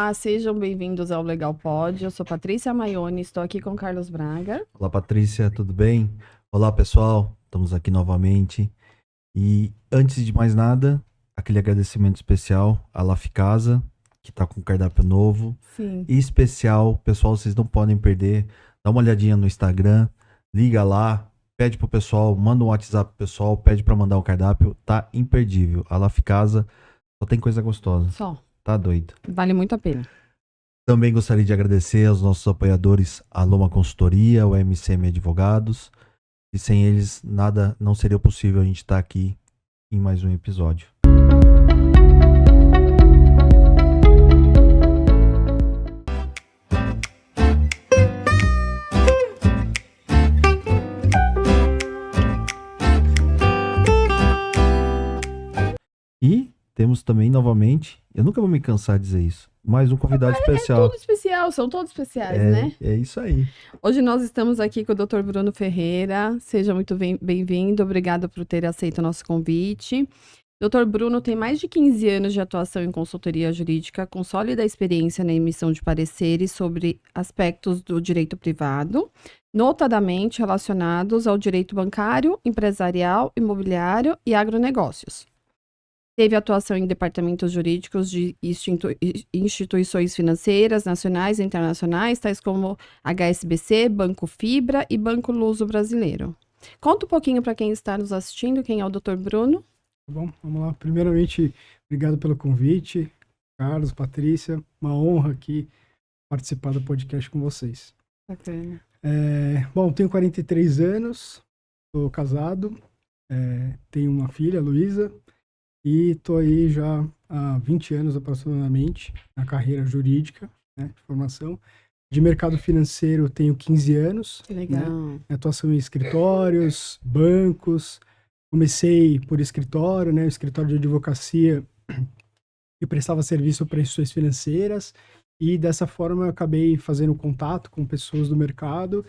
Olá, sejam bem-vindos ao Legal Pod. Eu sou Patrícia Maione, estou aqui com Carlos Braga. Olá, Patrícia, tudo bem? Olá, pessoal, estamos aqui novamente. E antes de mais nada, aquele agradecimento especial à Laficasa, que está com um cardápio novo. Sim. E especial, pessoal, vocês não podem perder. Dá uma olhadinha no Instagram, liga lá, pede pro pessoal, manda um WhatsApp pro pessoal, pede para mandar o cardápio, tá imperdível. A Laficasa só tem coisa gostosa. Só. Tá doido. Vale muito a pena. Também gostaria de agradecer aos nossos apoiadores, a Loma Consultoria, o MCM Advogados. E sem eles, nada não seria possível a gente estar aqui em mais um episódio. E temos também, novamente, eu nunca vou me cansar de dizer isso, mais um convidado especial. É tudo especial, são todos especiais, né? É isso aí. Hoje nós estamos aqui com o Dr. Bruno Ferreira. Seja muito bem-vindo, obrigado por ter aceito o nosso convite. Dr. Bruno tem mais de 15 anos de atuação em consultoria jurídica, com sólida experiência na emissão de pareceres sobre aspectos do direito privado, notadamente relacionados ao direito bancário, empresarial, imobiliário e agronegócios. Teve atuação em departamentos jurídicos de instituições financeiras, nacionais e internacionais, tais como HSBC, Banco Fibra e Banco Luso Brasileiro. Conta um pouquinho para quem está nos assistindo, quem é o Dr. Bruno. Bom, vamos lá. Primeiramente, obrigado pelo convite, Carlos, Patrícia. Uma honra aqui participar do podcast com vocês. Bacana. Bom, tenho 43 anos, sou casado, tenho uma filha, Luísa, e estou aí já há 20 anos aproximadamente na carreira jurídica, né, de formação. De mercado financeiro tenho 15 anos. Que legal. Né, atuação em escritórios, bancos. Comecei por escritório, né, escritório de advocacia que prestava serviço para instituições financeiras, e dessa forma eu acabei fazendo contato com pessoas do mercado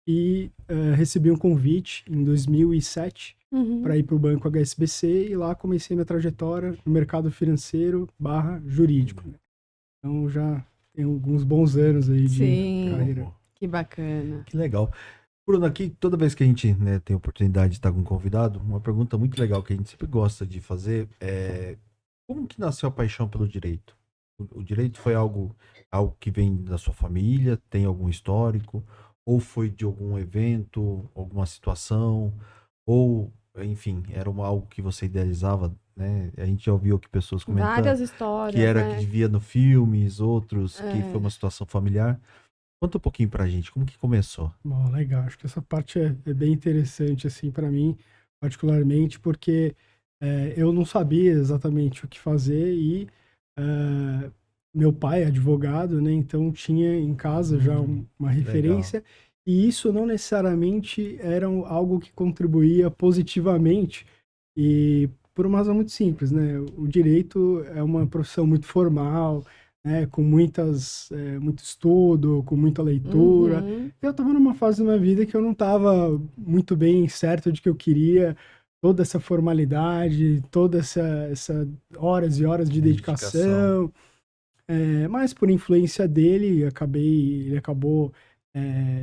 e recebi um convite em 2007 para ir para o banco HSBC, e lá comecei minha trajetória no mercado financeiro / jurídico. Né? Então já tenho alguns bons anos aí de carreira. Que bacana. Que legal. Bruno, aqui, toda vez que a gente tem a oportunidade de estar com um convidado, uma pergunta muito legal que a gente sempre gosta de fazer é: como que nasceu a paixão pelo direito? O direito foi algo que vem da sua família, tem algum histórico, ou foi de algum evento, alguma situação, ou, enfim, era algo que você idealizava, né? A gente já ouviu aqui pessoas comentando Várias histórias, que era né? que via no filmes, outros que foi uma situação familiar. Conta um pouquinho pra gente, como que começou? Bom, legal. Acho que essa parte é bem interessante, assim, para mim, particularmente, porque eu não sabia exatamente o que fazer e meu pai é advogado, né? Então tinha em casa já uma referência, e isso não necessariamente era algo que contribuía positivamente, e por uma razão muito simples, né? O direito é uma profissão muito formal, com muito estudo, com muita leitura. Eu estava numa fase da minha vida que eu não estava muito bem certo de que eu queria toda essa formalidade, toda essa horas e horas de dedicação. Mas por influência dele, ele acabou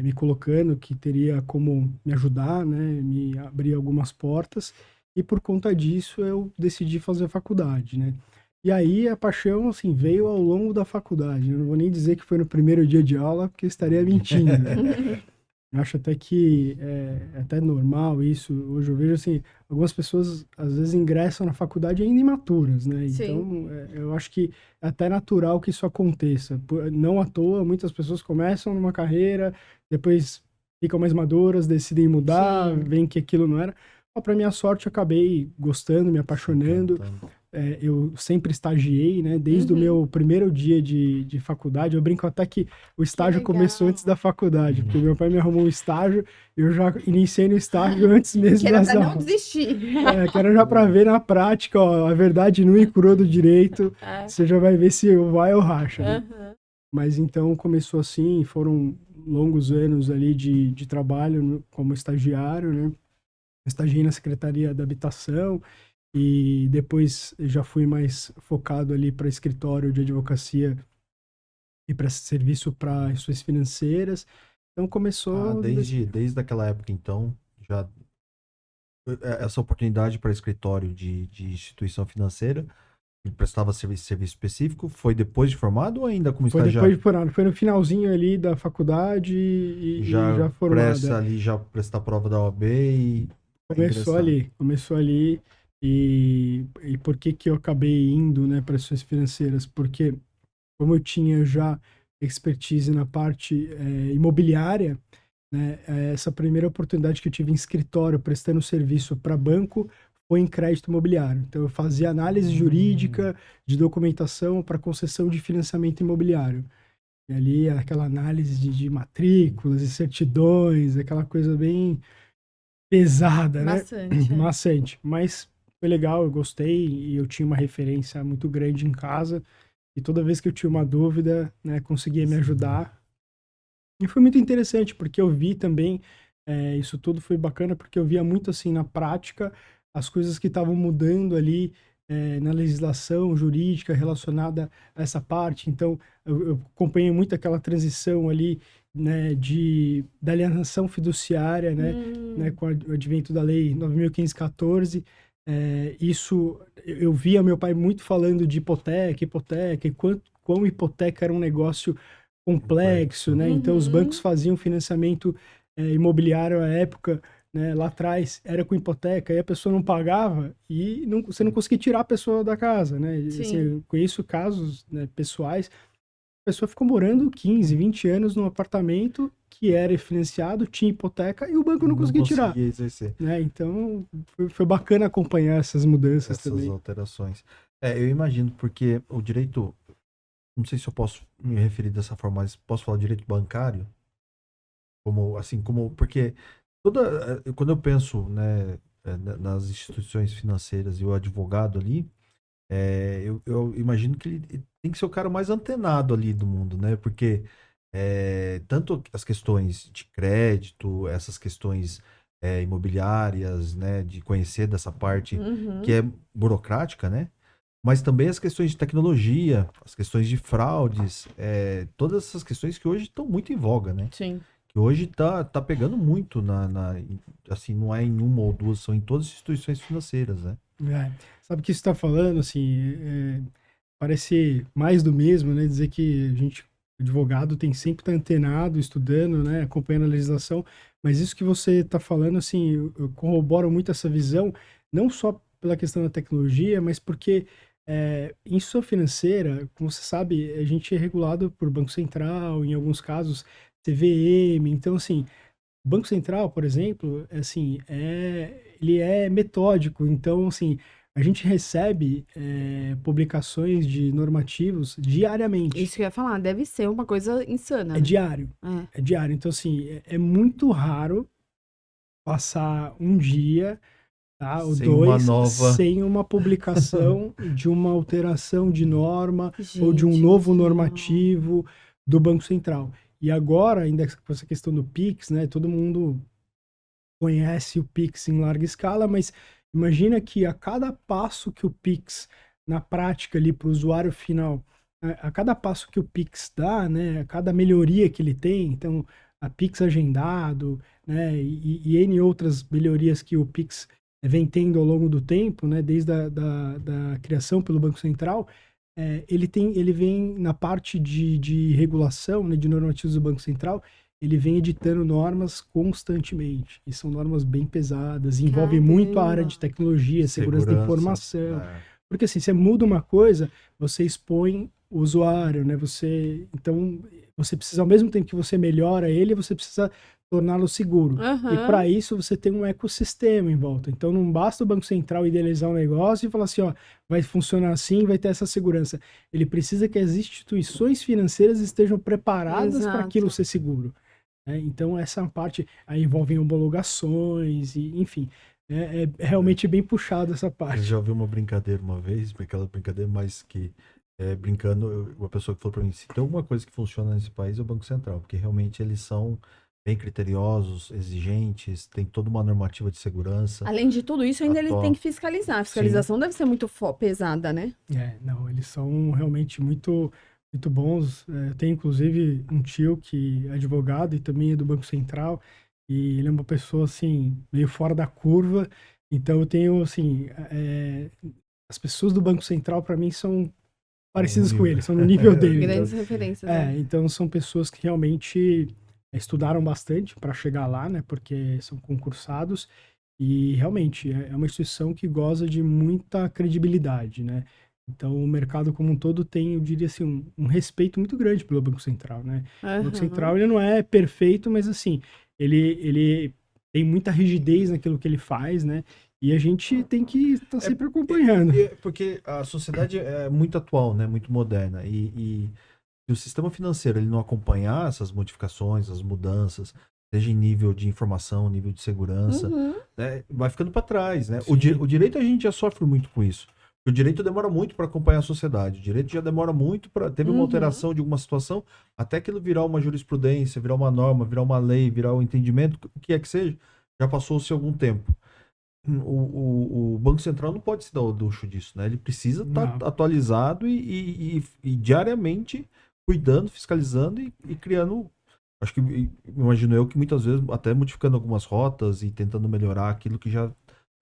me colocando que teria como me ajudar, né, me abrir algumas portas, e por conta disso eu decidi fazer a faculdade, né. E aí a paixão, assim, veio ao longo da faculdade. Eu não vou nem dizer que foi no primeiro dia de aula, porque estaria mentindo. Eu acho até que é até normal isso. Hoje eu vejo, assim, algumas pessoas às vezes ingressam na faculdade ainda imaturas, né? Então, eu acho que é até natural que isso aconteça. Não à toa, muitas pessoas começam numa carreira, depois ficam mais maduras, decidem mudar, veem que aquilo não era. Para minha sorte, eu acabei gostando, me apaixonando. Eu sempre estagiei, né? Desde o meu primeiro dia de faculdade. Eu brinco até que o estágio começou antes da faculdade, porque meu pai me arrumou um estágio, eu já iniciei no estágio antes mesmo das aulas. Que era pra não desistir. Que era já para ver na prática, ó, a verdade nua e crua do direito, você já vai ver se vai ou racha. Né? Mas então começou assim, foram longos anos ali de trabalho como estagiário, né? Estagiei na Secretaria da Habitação, e depois já fui mais focado ali para escritório de advocacia e presta serviço para instituições financeiras. Então começou... Desde aquela época, então, já essa oportunidade para escritório de instituição financeira, ele prestava serviço específico, foi depois de formado ou ainda como Foi estagiário? depois de formado, foi no finalzinho ali da faculdade e já formado. Ali, já prestar prova da OAB e Começou ali. E por que eu acabei indo, né, para instituições financeiras? Porque como eu tinha já expertise na parte imobiliária, né, essa primeira oportunidade que eu tive em escritório prestando serviço para banco foi em crédito imobiliário. Então eu fazia análise jurídica de documentação para concessão de financiamento imobiliário. E ali aquela análise de matrículas e certidões, aquela coisa bem pesada, né? Maçante. Mas foi legal, eu gostei e eu tinha uma referência muito grande em casa. E toda vez que eu tinha uma dúvida, né, conseguia me ajudar. E foi muito interessante, porque eu vi também, isso tudo foi bacana, porque eu via muito assim na prática as coisas que estavam mudando ali na legislação jurídica relacionada a essa parte. Então, eu acompanhei muito aquela transição ali, né, da alienação fiduciária, né, com o advento da lei 9.514. Isso, eu via meu pai muito falando de hipoteca, e quão hipoteca era um negócio complexo, né? Então, os bancos faziam financiamento imobiliário à época, né, lá atrás, era com hipoteca, e a pessoa não pagava e você não conseguia tirar a pessoa da casa, né? Assim, eu conheço casos, né, pessoais, a pessoa ficou morando 15, 20 anos num apartamento que era financiado, tinha hipoteca e o banco não conseguia tirar. Exercer. Né? Então, foi bacana acompanhar essas mudanças também. Essas alterações. Eu imagino, porque o direito, não sei se eu posso me referir dessa forma, mas posso falar direito bancário? Porque quando eu penso, né, nas instituições financeiras e o advogado ali, eu imagino que ele tem que ser o cara mais antenado ali do mundo, né? Porque tanto as questões de crédito, essas questões imobiliárias, né, de conhecer dessa parte que é burocrática, né? Mas também as questões de tecnologia, as questões de fraudes, todas essas questões que hoje estão muito em voga, né? Sim. Que hoje tá pegando muito assim, não é em uma ou duas, são em todas as instituições financeiras, né? Sabe o que você está falando, assim, parece mais do mesmo, né? Dizer que a gente, advogado, tem sempre que estar antenado, estudando, né? Acompanhando a legislação, mas isso que você está falando, assim, eu corroboro muito essa visão, não só pela questão da tecnologia, mas porque em instituição financeira, como você sabe, a gente é regulado por Banco Central, em alguns casos, CVM, então, assim, o Banco Central, por exemplo, assim, ele é metódico, então, assim, a gente recebe publicações de normativos diariamente. Isso que eu ia falar, deve ser uma coisa insana. É diário. É diário. Então, assim, é muito raro passar um dia, tá, ou dois, sem uma publicação de uma alteração de norma ou de um novo normativo do Banco Central. E agora, ainda com essa questão do Pix, né? Todo mundo conhece o Pix em larga escala, mas imagina que a cada passo que o Pix, na prática ali para o usuário final, a cada passo que o Pix dá, né? A cada melhoria que ele tem, então a Pix agendado, né? E N outras melhorias que o Pix vem tendo ao longo do tempo, né? Desde da criação pelo Banco Central, ele vem na parte de regulação, né, de normativos do Banco Central, ele vem editando normas constantemente. E são normas bem pesadas, envolve muito a área de tecnologia, segurança da informação. Porque assim, você muda uma coisa, você expõe o usuário, né? Então, você precisa, ao mesmo tempo que você melhora ele, você precisa torná-lo seguro. E para isso você tem um ecossistema em volta. Então não basta o Banco Central idealizar um negócio e falar assim, ó, vai funcionar assim, vai ter essa segurança. Ele precisa que as instituições financeiras estejam preparadas para aquilo ser seguro. Então essa parte aí envolve homologações e enfim, é realmente bem puxado essa parte. Eu já ouvi uma brincadeira uma vez, aquela brincadeira, mas que brincando, uma pessoa que falou para mim, se tem alguma coisa que funciona nesse país é o Banco Central, porque realmente eles são bem criteriosos, exigentes, tem toda uma normativa de segurança. Além de tudo isso, ainda ele tem que fiscalizar. A fiscalização deve ser muito pesada, né? Não, eles são realmente muito, muito bons. Eu tenho, inclusive, um tio que é advogado e também é do Banco Central, e ele é uma pessoa, assim, meio fora da curva. Então, eu tenho, assim, as pessoas do Banco Central, para mim, são parecidas com ele, são no nível dele. Então, Grandes referências, né? então são pessoas que realmente estudaram bastante para chegar lá, né? Porque são concursados e realmente é uma instituição que goza de muita credibilidade, né? Então o mercado como um todo tem, eu diria assim, um respeito muito grande pelo Banco Central, né? O Banco Aham. Central ele não é perfeito, mas assim, ele tem muita rigidez naquilo que ele faz, né? E a gente tem que estar sempre acompanhando. Porque a sociedade é muito atual, né? Muito moderna. E se o sistema financeiro ele não acompanhar essas modificações, as mudanças, seja em nível de informação, nível de segurança, Uhum. né, vai ficando para trás, né? Sim. O direito a gente já sofre muito com isso. O direito demora muito para acompanhar a sociedade. O direito já demora muito para teve uma Uhum. alteração de alguma situação até aquilo virar uma jurisprudência, virar uma norma, virar uma lei, virar um entendimento, o que é que seja, já passou-se algum tempo. O Banco Central não pode se dar o luxo disso, né? Ele precisa estar Não. atualizado e diariamente cuidando, fiscalizando e criando. Acho que imagino eu que muitas vezes até modificando algumas rotas e tentando melhorar aquilo que já,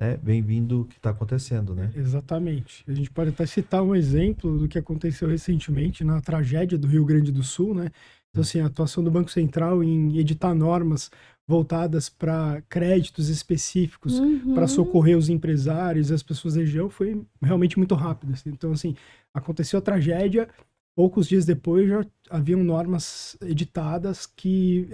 né, vem vindo, que está acontecendo, né? Exatamente. A gente pode até citar um exemplo do que aconteceu recentemente na tragédia do Rio Grande do Sul, né? Então, assim, a atuação do Banco Central em editar normas voltadas para créditos específicos para Uhum. socorrer os empresários e as pessoas da região foi realmente muito rápida. Então, assim, aconteceu a tragédia, poucos dias depois já haviam normas editadas que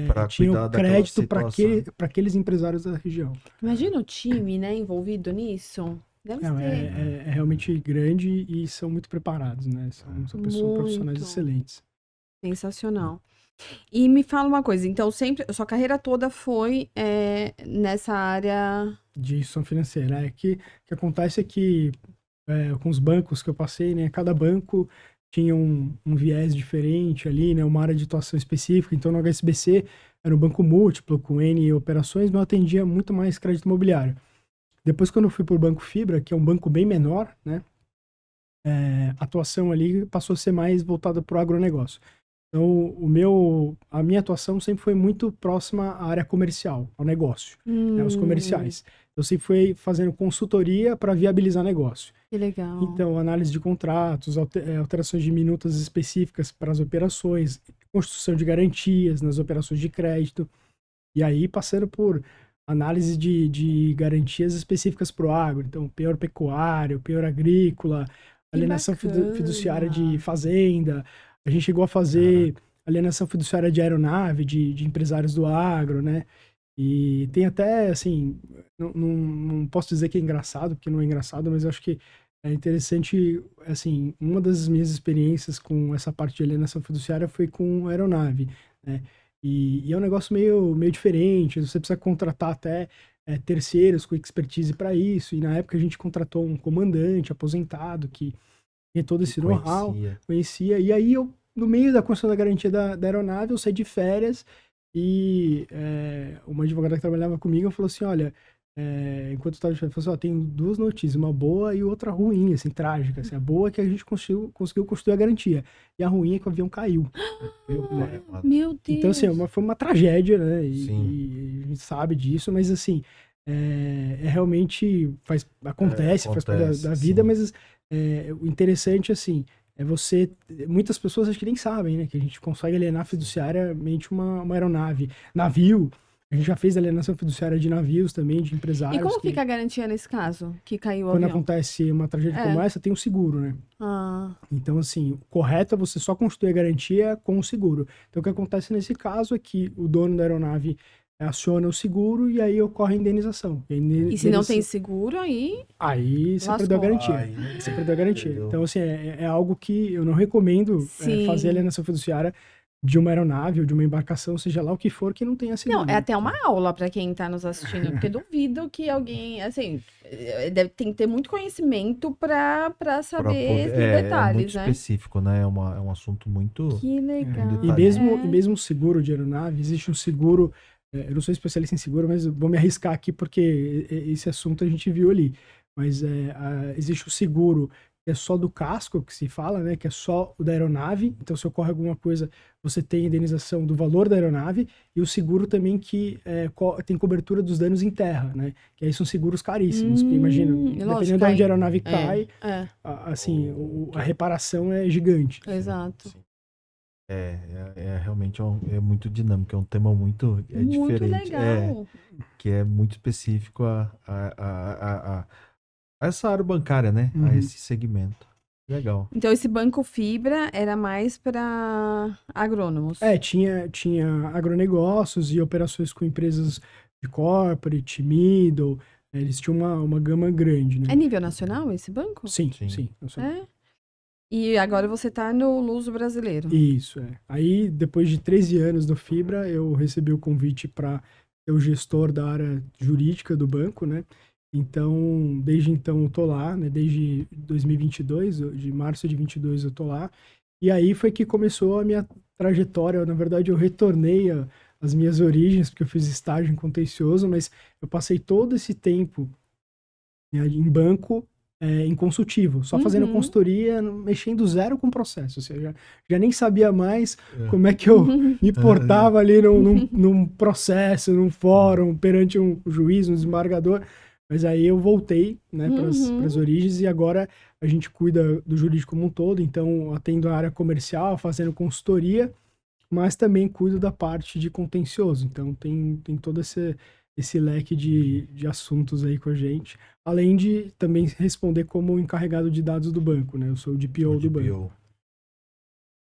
Para tinham cuidar daquela crédito para situação. aqueles empresários da região. Imagina o time, né, envolvido nisso. Deve Não, ser é realmente grande e são muito preparados, né? São pessoas profissionais muito excelentes. sensacional. E me fala uma coisa, então sempre, sua carreira toda foi nessa área. De instituição financeira. O que acontece é que com os bancos que eu passei, né? Cada banco tinha um viés diferente ali, né? Uma área de atuação específica. Então, no HSBC era um banco múltiplo, com N operações, mas eu atendia muito mais crédito imobiliário. Depois, quando eu fui para o Banco Fibra, que é um banco bem menor, né? A atuação ali passou a ser mais voltada para o agronegócio. Então, a minha atuação sempre foi muito próxima à área comercial, ao negócio, né, aos comerciais. Eu sempre fui fazendo consultoria para viabilizar negócio. Que legal. Então, análise de contratos, alterações de minutas específicas para as operações, construção de garantias nas operações de crédito, e aí passando por análise de garantias específicas para o agro. Então, penhor pecuário, penhor agrícola, Que alienação fiduciária de bacana. fazenda. A gente chegou a fazer alienação fiduciária de aeronave, de empresários do agro, né? E tem até, assim, não posso dizer que é engraçado, porque não é engraçado, mas eu acho que é interessante, assim, uma das minhas experiências com essa parte de alienação fiduciária foi com aeronave, né? E é um negócio meio diferente, você precisa contratar até terceiros com expertise para isso, e na época a gente contratou um comandante aposentado que tinha todo esse know-how, conhecia, e aí eu, no meio da construção da garantia da aeronave, eu saí de férias e uma advogada que trabalhava comigo falou assim, olha, enquanto eu estava de férias, falou assim, ó, tem duas notícias, uma boa e outra ruim, assim, trágica. Assim, a boa é que a gente conseguiu construir a garantia, e a ruim é que o avião caiu. Meu Deus. Então, assim, foi uma tragédia, né? Sim. E a gente sabe disso, mas assim, realmente acontece, faz parte da vida, sim. mas o interessante, assim, muitas pessoas acho que nem sabem, né? Que a gente consegue alienar fiduciariamente uma aeronave. Navio, a gente já fez alienação fiduciária de navios também, de empresários. E como fica a garantia nesse caso, que caiu o Quando avião? acontece uma tragédia como essa, tem um seguro, né? Ah, Então, assim, o correto é você só constituir a garantia com o seguro. Então, o que acontece nesse caso é que o dono da aeronave aciona o seguro e aí ocorre a indenização. e se não tem seguro, aí Aí você lascou. perdeu a garantia. Aí, Você perdeu a garantia. perdeu. Então, assim, é algo que eu não recomendo Sim. fazer alienação fiduciária de uma aeronave ou de uma embarcação, seja lá o que for, que não tenha seguro. Não, é até uma aula para quem tá nos assistindo, porque duvido que alguém, assim, tem que ter muito conhecimento para saber esses É detalhes, muito né? específico, né? É um assunto muito... Que legal. E mesmo o seguro de aeronave, existe um seguro, eu não sou especialista em seguro, mas vou me arriscar aqui porque esse assunto a gente viu ali. Mas existe o seguro que é só do casco, que se fala, né? Que é só o da aeronave. Então, se ocorre alguma coisa, você tem a indenização do valor da aeronave. E o seguro também que tem cobertura dos danos em terra, né? Que aí são seguros caríssimos. Porque imagina, lógico, dependendo de onde a aeronave é, cai, é, assim, a reparação é gigante. exato. Sim. Realmente é muito dinâmico, é um tema muito Muito diferente. legal. Que é muito específico a essa área bancária, né? A Uhum. esse segmento. Legal. Então, esse banco fibra era mais para agrônomos. Tinha agronegócios e operações com empresas de corporate, middle. Eles tinham uma gama grande, né? É nível nacional esse banco? Sim. É? E agora você tá no Luso Brasileiro. Isso, é. Aí, depois de 13 anos no Fibra, eu recebi o convite para ser o gestor da área jurídica do banco, né? Então, desde então eu tô lá, né? Desde 2022, de março de 22 eu tô lá. E aí foi que começou a minha trajetória. Na verdade, eu retornei às minhas origens, porque eu fiz estágio em contencioso, mas eu passei todo esse tempo, né, em banco, em consultivo, só fazendo Uhum. consultoria, mexendo zero com o processo. Ou seja, já nem sabia mais como é que eu me portava ali num processo, num fórum, perante um juiz, um desembargador. Mas aí eu voltei, né, para as origens, e agora a gente cuida do jurídico como um todo. Então, atendo a área comercial, fazendo consultoria, mas também cuido da parte de contencioso. Então, tem todo esse leque de assuntos aí com a gente. Além de também responder como encarregado de dados do banco, né? Eu sou o DPO do banco.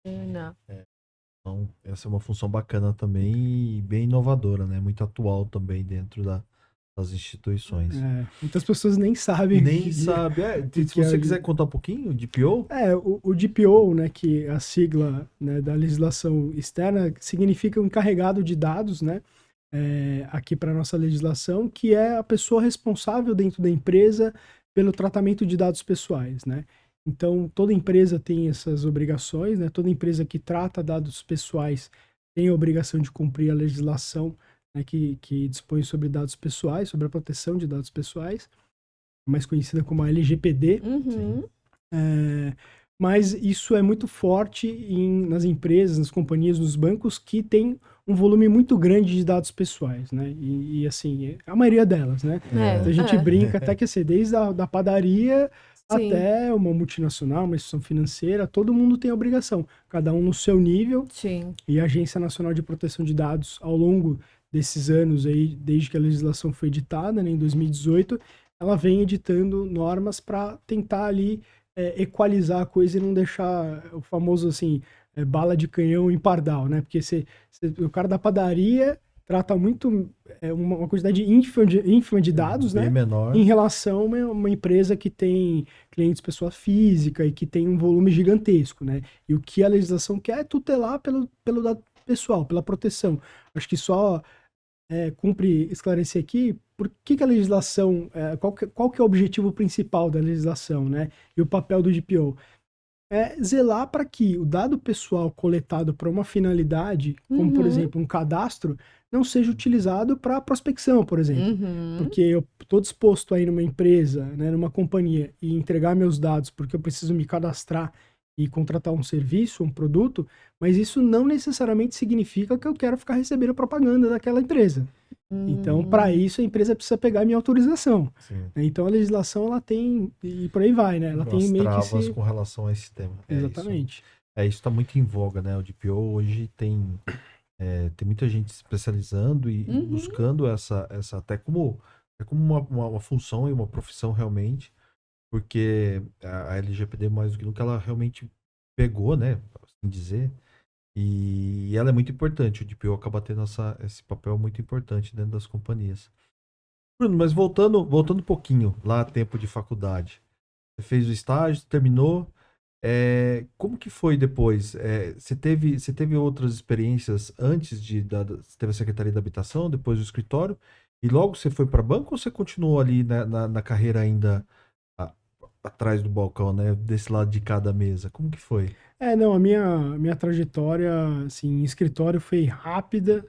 Não. Então, essa é uma função bacana também e bem inovadora, né? Muito atual também dentro das instituições. Muitas pessoas nem sabem. Nem sabe. Se você quiser contar um pouquinho, DPO? O DPO, né, que é a sigla, né, da legislação externa, significa um encarregado de dados, né? Aqui para nossa legislação, que é a pessoa responsável dentro da empresa pelo tratamento de dados pessoais, né? Então, toda empresa tem essas obrigações, né? Toda empresa que trata dados pessoais tem a obrigação de cumprir a legislação, né, que dispõe sobre dados pessoais, sobre a proteção de dados pessoais, mais conhecida como a LGPD. Mas isso é muito forte nas empresas, nas companhias, nos bancos que tem um volume muito grande de dados pessoais, né? E assim, a maioria delas, né? Então a gente brinca até que assim, desde da padaria até uma multinacional, uma instituição financeira, todo mundo tem obrigação, cada um no seu nível. Sim. E a Agência Nacional de Proteção de Dados, ao longo desses anos aí, desde que a legislação foi editada, né, em 2018, ela vem editando normas para tentar ali equalizar a coisa e não deixar o famoso, assim, bala de canhão em pardal, né? Porque o cara da padaria trata muito uma quantidade ínfima de dados, bem né? menor. Em relação a uma empresa que tem clientes pessoa física e que tem um volume gigantesco, né? E o que a legislação quer é tutelar pelo dado pessoal, pela proteção. Acho que só cumpre esclarecer aqui por que a legislação, qual que é o objetivo principal da legislação, né? E o papel do DPO. É zelar para que o dado pessoal coletado para uma finalidade, como por exemplo um cadastro, não seja utilizado para prospecção, por exemplo. Porque eu estou disposto a ir numa empresa, né, numa companhia, e entregar meus dados porque eu preciso me cadastrar e contratar um serviço, um produto, mas isso não necessariamente significa que eu quero ficar recebendo propaganda daquela empresa. Então, para isso, a empresa precisa pegar a minha autorização. Sim. Então, a legislação, ela tem, e por aí vai, né? Ela tem meio que travas com relação a esse tema. Exatamente. Isso está muito em voga, né? O DPO hoje tem muita gente se especializando e buscando essa até como uma função e uma profissão realmente, porque a LGPD, mais do que nunca, ela realmente pegou, né? Assim dizer, e ela é muito importante. O DPO acaba tendo esse papel muito importante dentro das companhias. Bruno, mas voltando um pouquinho lá a tempo de faculdade. Você fez o estágio, terminou. Como que foi depois? Você teve outras experiências antes você teve a Secretaria da Habitação, depois o escritório, e logo você foi para banco ou você continuou ali na carreira ainda atrás do balcão, né? Desse lado de cada mesa? Como que foi? Não, a minha trajetória, assim, em escritório foi rápida,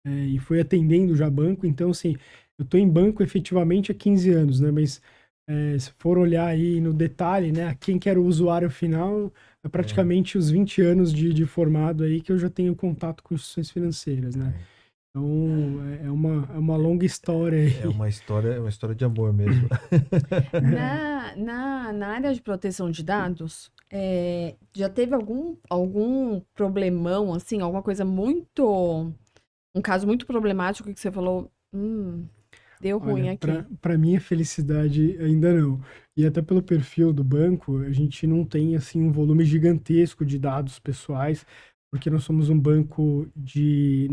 e foi atendendo já banco. Então, assim, eu tô em banco efetivamente há 15 anos, né? Mas se for olhar aí no detalhe, né, quem que era o usuário final, é praticamente os 20 anos de formado aí que eu já tenho contato com instituições financeiras, né? Então, é uma longa história aí. É uma história de amor mesmo. Na área de proteção de dados, já teve algum problemão, assim, alguma coisa muito... Um caso muito problemático que você falou, deu ruim Olha, aqui. para minha felicidade, ainda não. E até pelo perfil do banco, a gente não tem assim um volume gigantesco de dados pessoais, porque nós somos um banco de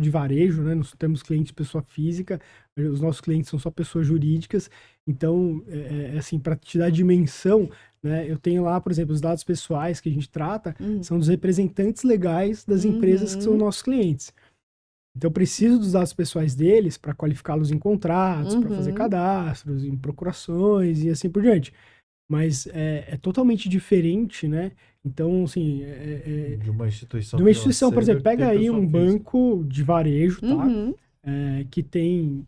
varejo, né? Nós temos clientes pessoa física, os nossos clientes são só pessoas jurídicas. Então, assim, para te dar dimensão, né? Eu tenho lá, por exemplo, os dados pessoais que a gente trata são dos representantes legais das empresas que são nossos clientes. Então, eu preciso dos dados pessoais deles para qualificá-los em contratos, para fazer cadastros, em procurações e assim por diante. Mas é totalmente diferente, né? Então, assim... De uma instituição de uma instituição, por exemplo, financeira pega que tem aí um pessoa física. banco de varejo, tá? Que tem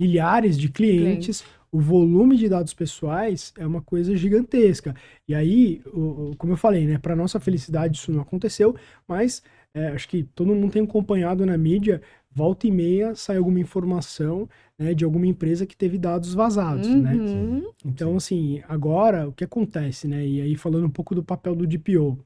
milhares de clientes, o volume de dados pessoais é uma coisa gigantesca. E aí, como eu falei, né? Para nossa felicidade isso não aconteceu, mas acho que todo mundo tem acompanhado na mídia, volta e meia sai alguma informação, né, de alguma empresa que teve dados vazados, né? Então, assim, agora o que acontece, né? E aí falando um pouco do papel do DPO.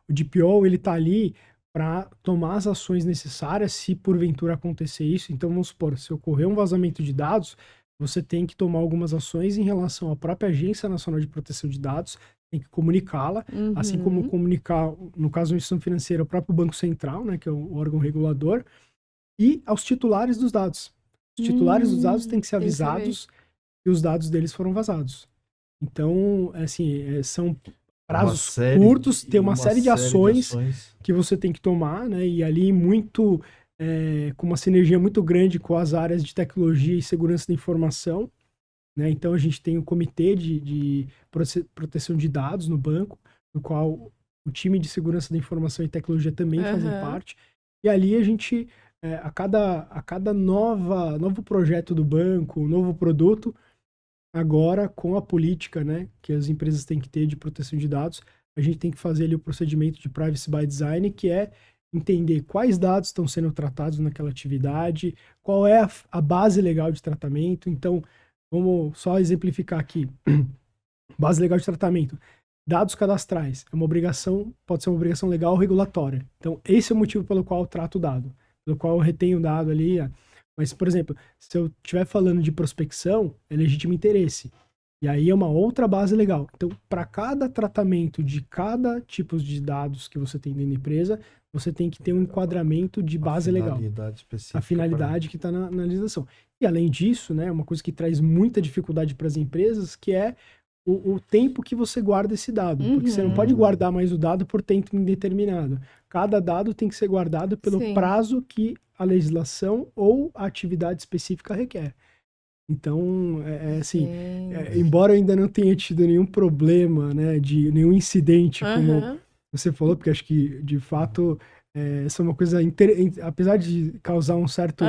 O DPO, ele tá ali para tomar as ações necessárias se porventura acontecer isso. Então, vamos supor, se ocorrer um vazamento de dados, você tem que tomar algumas ações em relação à própria Agência Nacional de Proteção de Dados, tem que comunicá-la, assim como comunicar, no caso da instituição financeira, o próprio Banco Central, né, que é o órgão regulador, e aos titulares dos dados. Os titulares dos dados têm que ser avisados que os dados deles foram vazados. Então, assim, são prazos curtos, tem uma série de ações que você tem que tomar, né? E ali muito, com uma sinergia muito grande com as áreas de tecnologia e segurança da informação, né? Então a gente tem o comitê de proteção de dados no banco, no qual o time de segurança da informação e tecnologia também fazem parte. E ali a gente, a cada novo projeto do banco, novo produto, agora, com a política, né, que as empresas têm que ter de proteção de dados, a gente tem que fazer ali o procedimento de Privacy by Design, que é entender quais dados estão sendo tratados naquela atividade, qual é a base legal de tratamento. Então, vamos só exemplificar aqui. Base legal de tratamento. Dados cadastrais. É uma obrigação, pode ser uma obrigação legal ou regulatória. Então, esse é o motivo pelo qual eu trato o dado, pelo qual eu retenho o dado ali. Mas, por exemplo, se eu estiver falando de prospecção, é legítimo interesse. E aí é uma outra base legal. Então, para cada tratamento de cada tipo de dados que você tem dentro da empresa, você tem que ter um enquadramento de base legal. A finalidade que está na legislação. E além disso, né, uma coisa que traz muita dificuldade para as empresas, que é o tempo que você guarda esse dado. Porque você não pode guardar mais o dado por tempo indeterminado. Cada dado tem que ser guardado pelo prazo que a legislação ou a atividade específica requer. Então, assim, embora eu ainda não tenha tido nenhum problema, né, de nenhum incidente, como você falou, porque acho que, de fato, isso é uma coisa, apesar de causar um certo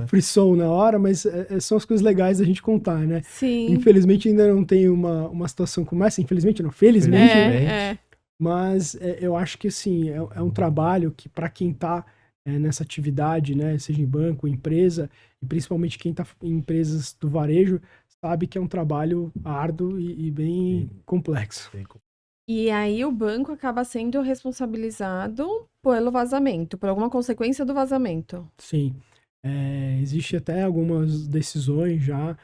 frisson na hora, mas são as coisas legais da gente contar, né? Sim. Infelizmente, ainda não tem uma situação como essa, infelizmente não, felizmente, mas eu acho que, assim, é um trabalho que, para quem está nessa atividade, né, seja em banco, empresa, e principalmente quem está em empresas do varejo, sabe que é um trabalho árduo e bem complexo. E aí o banco acaba sendo responsabilizado pelo vazamento, por alguma consequência do vazamento. Sim. Existe até algumas decisões já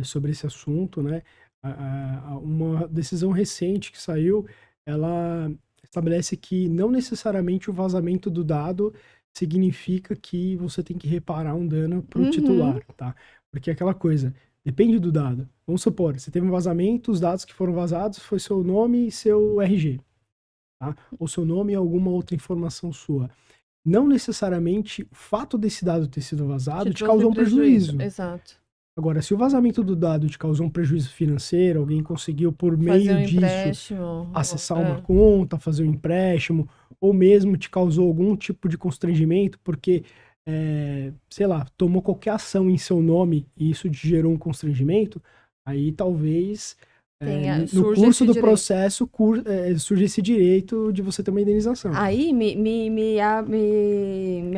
sobre esse assunto, né? Uma decisão recente que saiu, ela estabelece que não necessariamente o vazamento do dado significa que você tem que reparar um dano para o titular, tá? Porque é aquela coisa, depende do dado. Vamos supor, você teve um vazamento, os dados que foram vazados foi seu nome e seu RG, tá? Ou seu nome e alguma outra informação sua. Não necessariamente o fato desse dado ter sido vazado te causou um prejuízo. Exato. Agora, se o vazamento do dado te causou um prejuízo financeiro, alguém conseguiu por meio disso acessar uma conta, fazer um empréstimo, ou mesmo te causou algum tipo de constrangimento, porque sei lá, tomou qualquer ação em seu nome e isso te gerou um constrangimento, aí talvez no Surge curso esse do direito. processo surge esse direito de você ter uma indenização. Aí me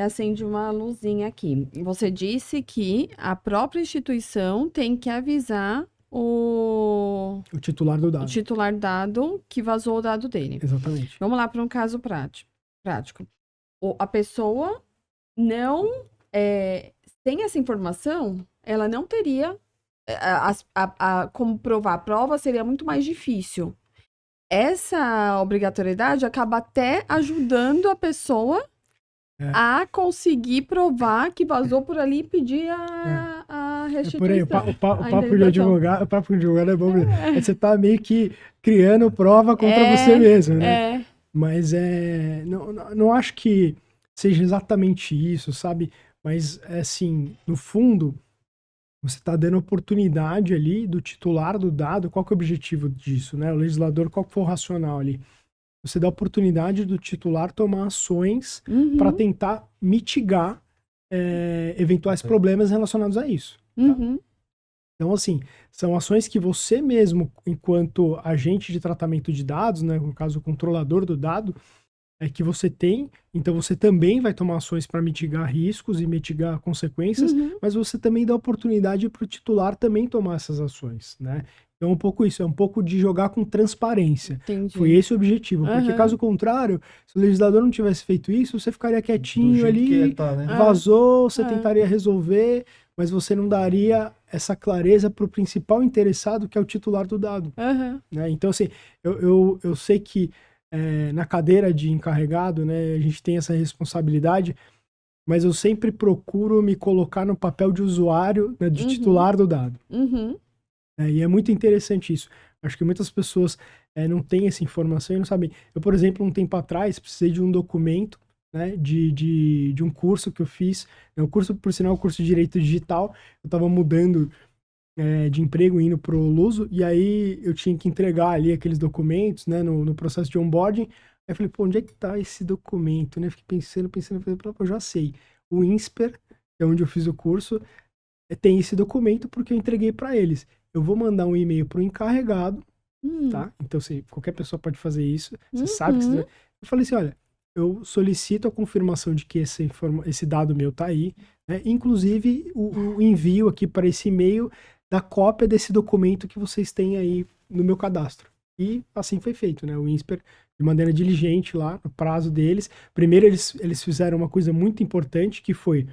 acende uma luzinha aqui. Você disse que a própria instituição tem que avisar o O titular do dado. titular do dado que vazou o dado dele. Exatamente. Vamos lá para um caso prático. A pessoa não sem essa informação, ela não teria como provar a prova, seria muito mais difícil. Essa obrigatoriedade acaba até ajudando a pessoa a conseguir provar que vazou por ali e pedir a restituição. Por aí, o papo de advogado é bom. Você tá meio que criando prova contra você mesmo, né? Mas não acho que seja exatamente isso, sabe? Mas, assim, no fundo, você está dando oportunidade ali do titular do dado. Qual que é o objetivo disso, né? O legislador, qual que foi o racional ali? Você dá a oportunidade do titular tomar ações para tentar mitigar eventuais problemas relacionados a isso. Tá? Então, assim, são ações que você mesmo, enquanto agente de tratamento de dados, né, no caso, o controlador do dado, que você tem, então você também vai tomar ações para mitigar riscos e mitigar consequências, mas você também dá oportunidade para o titular também tomar essas ações, né? Então, um pouco isso, é um pouco de jogar com transparência. Entendi. Foi esse o objetivo, porque caso contrário, se o legislador não tivesse feito isso, você ficaria quietinho ali, vazou, você tentaria resolver, mas você não daria essa clareza para o principal interessado, que é o titular do dado. Né? Então, assim, eu sei que na cadeira de encarregado, né, a gente tem essa responsabilidade, mas eu sempre procuro me colocar no papel de usuário, né, de titular do dado. E é muito interessante isso. Acho que muitas pessoas não têm essa informação e não sabem. Eu, por exemplo, um tempo atrás, precisei de um documento, né, de um curso que eu fiz. O curso, por sinal, o curso de Direito Digital. Eu estava mudando de emprego, indo para o Luso, e aí eu tinha que entregar ali aqueles documentos, né, no processo de onboarding. Aí eu falei, pô, onde é que tá esse documento, né? Fiquei pensando, falei, pô, já sei. O INSPER, que é onde eu fiz o curso, tem esse documento porque eu entreguei para eles. Eu vou mandar um e-mail para o encarregado, tá? Então, assim, qualquer pessoa pode fazer isso. Você sabe que você... Eu falei assim, olha, eu solicito a confirmação de que esse dado meu tá aí, né? Inclusive o envio aqui para esse e-mail da cópia desse documento que vocês têm aí no meu cadastro. E assim foi feito, né? O INSPER, de maneira diligente lá, no prazo deles. Primeiro, eles fizeram uma coisa muito importante, que foi,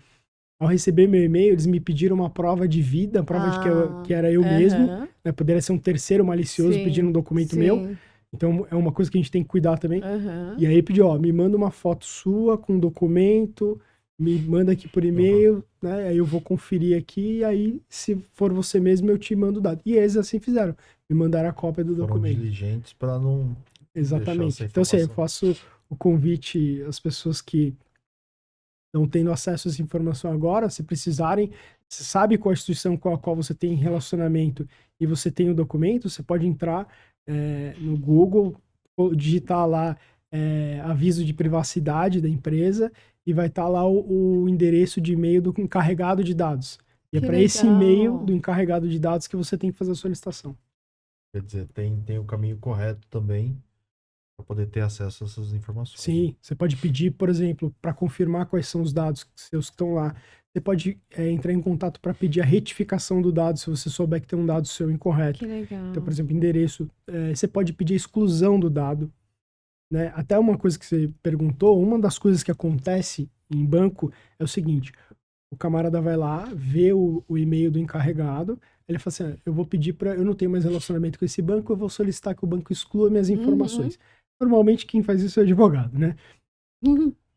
ao receber meu e-mail, eles me pediram uma prova de vida, prova de que era eu mesmo, né? Poderia ser um terceiro malicioso pedindo um documento meu. Então, é uma coisa que a gente tem que cuidar também. E aí pediu, me manda uma foto sua com um documento, me manda aqui por e-mail, né? Aí eu vou conferir aqui, e aí, se for você mesmo, eu te mando o dado. E eles assim fizeram, me mandaram a cópia do documento. Foram diligentes para não... Exatamente. Então, assim, eu faço o convite às pessoas que estão tendo acesso a essa informação agora, se precisarem, você sabe qual a instituição com a qual você tem relacionamento e você tem o documento, você pode entrar no Google, digitar lá aviso de privacidade da empresa e vai estar lá o endereço de e-mail do encarregado de dados. E é para esse e-mail do encarregado de dados que você tem que fazer a solicitação. Quer dizer, tem o caminho correto também para poder ter acesso a essas informações. Sim, você pode pedir, por exemplo, para confirmar quais são os dados seus que estão lá. Você pode entrar em contato para pedir a retificação do dado, se você souber que tem um dado seu incorreto. Que legal. Então, por exemplo, endereço. Você pode pedir a exclusão do dado. Né? Até uma coisa que você perguntou, uma das coisas que acontece em banco é o seguinte: o camarada vai lá, vê o e-mail do encarregado, ele fala assim, eu vou pedir eu não tenho mais relacionamento com esse banco, eu vou solicitar que o banco exclua minhas informações. Normalmente quem faz isso é o advogado, né?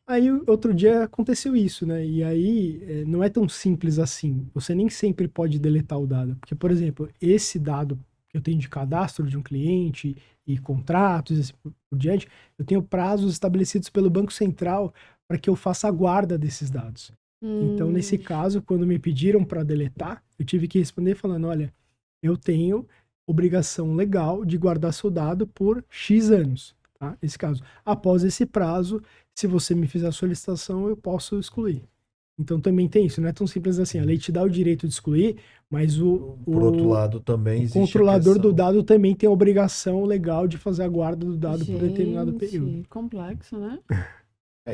Aí outro dia aconteceu isso, né? E aí não é tão simples assim. Você nem sempre pode deletar o dado. Porque, por exemplo, esse dado que eu tenho de cadastro de um cliente e contratos e assim por diante, eu tenho prazos estabelecidos pelo Banco Central para que eu faça a guarda desses dados. Então, nesse caso, quando me pediram para deletar, eu tive que responder falando, olha, eu tenho obrigação legal de guardar seu dado por X anos. Tá? Nesse caso, após esse prazo, se você me fizer a solicitação, eu posso excluir. Então também tem isso, não é tão simples assim. A lei te dá o direito de excluir, mas Por outro lado, também o existe a controlador do questão. dado também tem a obrigação legal de fazer a guarda do dado por determinado período. Gente, complexo, né?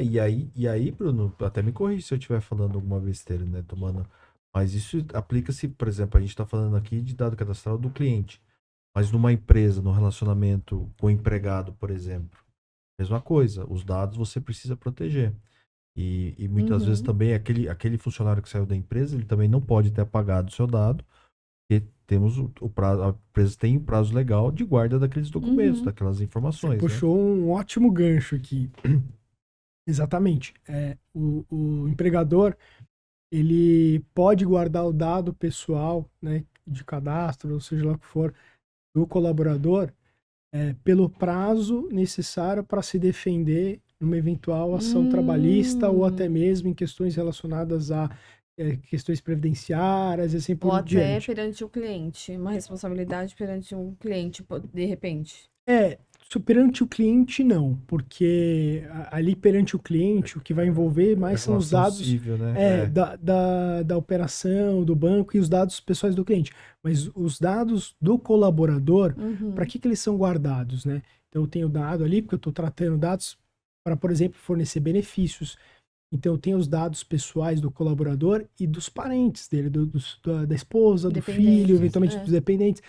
E aí, Bruno, até me corrija se eu estiver falando alguma besteira, né? Mas isso aplica-se, por exemplo, a gente está falando aqui de dado cadastral do cliente, mas numa empresa, no relacionamento com o empregado, por exemplo, mesma coisa, os dados você precisa proteger. E muitas vezes Uhum. também aquele funcionário que saiu da empresa, ele também não pode ter apagado o seu dado, porque temos o prazo, a empresa tem um prazo legal de guarda daqueles documentos, Uhum. daquelas Você informações, né? puxou um ótimo gancho aqui. Exatamente. O empregador, ele pode guardar o dado pessoal, né, de cadastro, ou seja lá o que for, do colaborador, pelo prazo necessário para se defender numa eventual ação trabalhista ou até mesmo em questões relacionadas a questões previdenciárias e assim Ou por até diante. perante o cliente, uma responsabilidade perante um cliente, de repente. Perante o cliente não, porque ali perante o cliente o que vai envolver mais são os Relação dados civil, né? da operação, do banco e os dados pessoais do cliente. Mas os dados do colaborador, para Uhum. que eles são guardados, né? Então eu tenho dado ali, porque eu estou tratando dados para, por exemplo, fornecer benefícios. Então eu tenho os dados pessoais do colaborador e dos parentes dele, da esposa, do filho, Dependentes, eventualmente dos dependentes.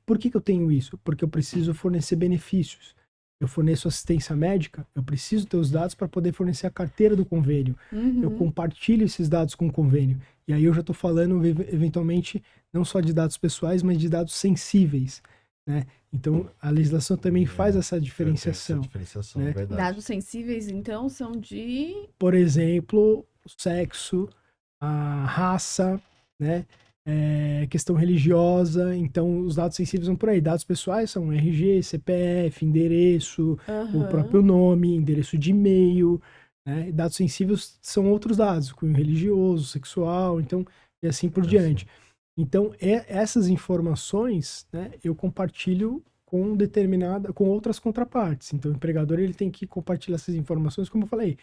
Por que eu tenho isso? Porque eu preciso fornecer benefícios. Eu forneço assistência médica, eu preciso ter os dados para poder fornecer a carteira do convênio. Eu Uhum. compartilho esses dados com o convênio. E aí eu já estou falando, eventualmente, não só de dados pessoais, mas de dados sensíveis, né? Então, a legislação também faz essa Essa diferenciação, diferenciação, né? verdade. Dados sensíveis, então, são de... Por exemplo, o sexo, a raça, né? Questão religiosa, então os dados sensíveis vão por aí. Dados pessoais são RG, CPF, endereço, o próprio Aham. nome, endereço de e-mail, né? E dados sensíveis são outros dados, cunho religioso, sexual, então, e assim por diante. Então, essas informações, né, eu compartilho com outras contrapartes. Então, o empregador ele tem que compartilhar essas informações, como eu falei,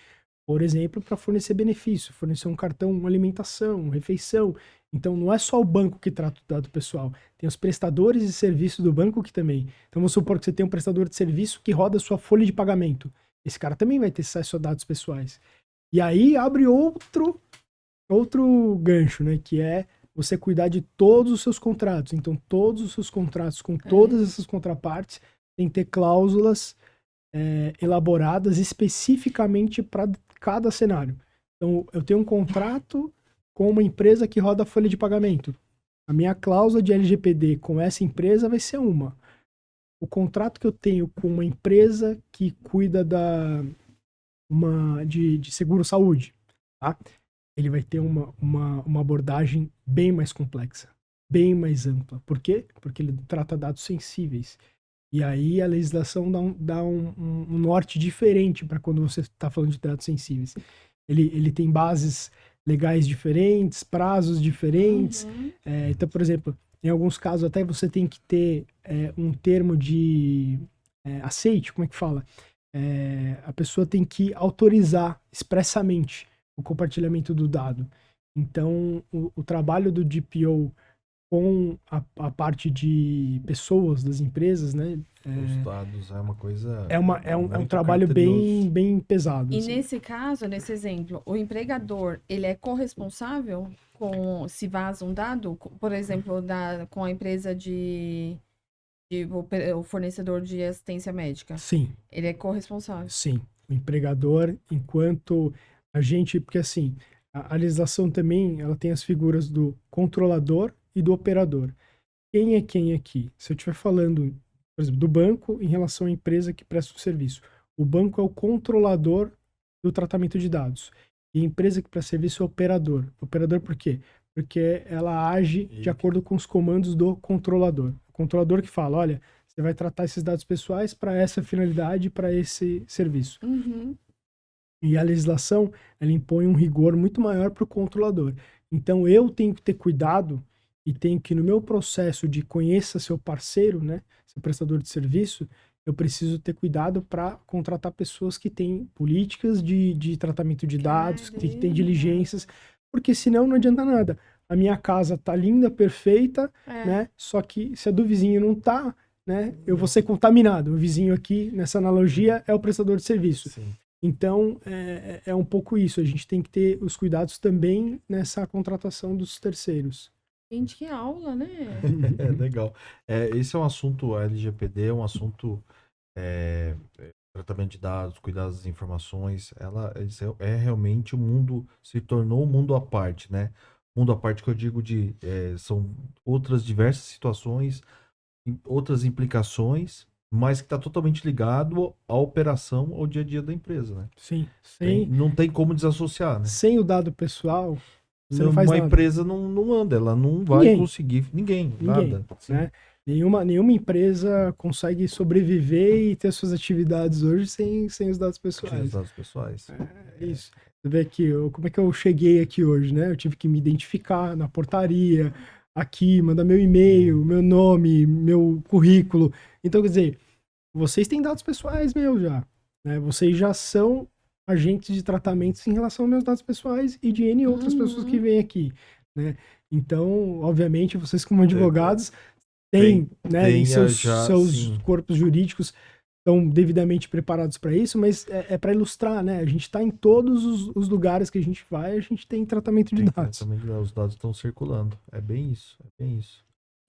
por exemplo, para fornecer benefício, fornecer um cartão, uma alimentação, uma refeição. Então, não é só o banco que trata o dado pessoal, tem os prestadores de serviço do banco que também. Então, vamos supor que você tem um prestador de serviço que roda a sua folha de pagamento. Esse cara também vai ter acesso a dados pessoais. E aí abre outro gancho, né, que é você cuidar de todos os seus contratos. Então, todos os seus contratos com todas essas contrapartes têm que ter cláusulas elaboradas especificamente para cada cenário. Então, eu tenho um contrato com uma empresa que roda a folha de pagamento. A minha cláusula de LGPD com essa empresa vai ser uma. O contrato que eu tenho com uma empresa que cuida de seguro-saúde, tá? Ele vai ter uma abordagem bem mais complexa, bem mais ampla. Por quê? Porque ele trata dados sensíveis. E aí a legislação dá um norte diferente para quando você está falando de dados sensíveis. Ele tem bases legais diferentes, prazos diferentes. Uhum. Então, por exemplo, em alguns casos até você tem que ter um termo de aceite, como é que fala? A pessoa tem que autorizar expressamente o compartilhamento do dado. Então, o trabalho do DPO com a parte de pessoas das empresas, né? Os dados é uma coisa. É um muito trabalho criterioso. bem pesado. E Assim. nesse caso, nesse exemplo, o empregador, ele é corresponsável se vaza um dado? Por exemplo, com a empresa o fornecedor de assistência médica. Sim. Ele é corresponsável. Sim. O empregador, enquanto a gente... Porque, assim, a legislação também, ela tem as figuras do controlador e do operador. Quem é quem aqui? Se eu estiver falando, por exemplo, do banco em relação à empresa que presta o serviço. O banco é o controlador do tratamento de dados. E a empresa que presta serviço é o operador. Operador por quê? Porque ela age de acordo com os comandos do controlador. O controlador que fala, olha, você vai tratar esses dados pessoais para essa finalidade, para esse serviço. Uhum. E a legislação, ela impõe um rigor muito maior para o controlador. Então, eu tenho que ter cuidado e tenho que, no meu processo de conheça seu parceiro, né, seu prestador de serviço, eu preciso ter cuidado para contratar pessoas que têm políticas de tratamento de dados, que têm diligências, porque senão não adianta nada. A minha casa tá linda, perfeita, né? Só que se a do vizinho não tá, né? Eu vou ser contaminado. O vizinho aqui, nessa analogia, é o prestador de serviço. Sim. Então, é um pouco isso. A gente tem que ter os cuidados também nessa contratação dos terceiros. Gente, que aula, né? Legal. Esse é um assunto, a LGPD é um assunto, tratamento de dados, cuidado das informações, realmente o mundo, se tornou um mundo à parte, né? Mundo à parte que eu digo são outras diversas situações, outras implicações, mas que está totalmente ligado à operação, ao dia a dia da empresa, né? Sim. Não tem como desassociar, né? Sem o dado pessoal, você não faz uma nada. empresa não anda, ela não vai conseguir, nada. Né? Nenhuma empresa consegue sobreviver e ter suas atividades hoje sem os dados pessoais. Sem os dados pessoais. É isso. Você vê aqui, como é que eu cheguei aqui hoje, né? Eu tive que me identificar na portaria, aqui, mandar meu e-mail, meu nome, meu currículo. Então, quer dizer, vocês têm dados pessoais meus já, né? Vocês já são agentes de tratamentos em relação aos meus dados pessoais e de N outras pessoas que vêm aqui, né? Então, obviamente, vocês como advogados têm seus corpos jurídicos estão devidamente preparados para isso, mas é para ilustrar, né? A gente está em todos os lugares que a gente vai, a gente tem tratamento de dados. Os dados estão circulando. É bem isso.